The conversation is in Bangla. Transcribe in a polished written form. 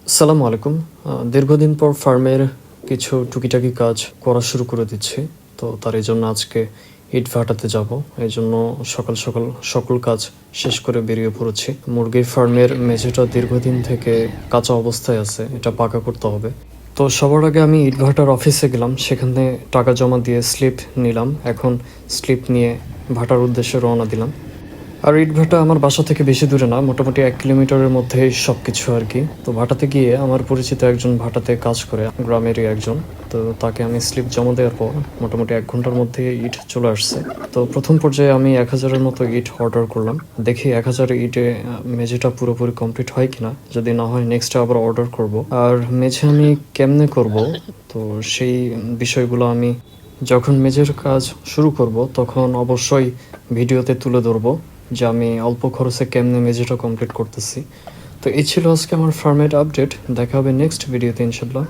আসসালামু আলাইকুম। দীর্ঘদিন পর ফার্মের কিছু টুকিটাকি কাজ করা শুরু করে দিচ্ছি। তো তার এজন্য আজকে ইট ভাটাতে যাব। এজন্য সকাল, সকাল সকল কাজ শেষ করে বেরিয়ে পড়েছি। মুরগির ফার্মের মেঝেটা দীর্ঘদিন থেকে কাঁচা অবস্থায় আছে। এটা পাকা করতে হবে। তো সবার আগে আমি ইটভাটার অফিসে গেলাম। সেখানে টাকা জমা দিয়ে স্লিপ নিলাম। এখন স্লিপ নিয়ে ভাটার উদ্দেশ্যে রওনা দিলাম। আর ইটভাটা আমার বাসা থেকে বেশি দূরে না, মোটামুটি 1 কিলোমিটারের মধ্যেই সবকিছু আর কি। তো ভাটাতে গিয়ে আমার পরিচিত একজন ভাটাতে কাজ করে, গ্রামেরই একজন। তো তাকে আমি স্লিপ জমা দেওয়ার পর মোটামুটি 1 ঘন্টার মধ্যে ইট চলে আসছে। তো প্রথম পর্যায়ে আমি 1000-এর মতো ইট অর্ডার করলাম। দেখি 1000 ইটে মেঝেটা পুরোপুরি কমপ্লিট হয় কিনা। যদি না হয় নেক্সটে আবার অর্ডার করব। আর মেঝে আমি কেমনে করব, তো সেই বিষয়গুলো আমি যখন মেঝের কাজ শুরু করব তখন অবশ্যই ভিডিওতে তুলে ধরবো যে আমি অল্প খরচে কেমনে মেঝেটা কমপ্লিট করতেছি। তো এই ছিল আজকে আমার ফার্মের আপডেট। দেখা হবে নেক্সট ভিডিওতে ইনশাল্লাহ।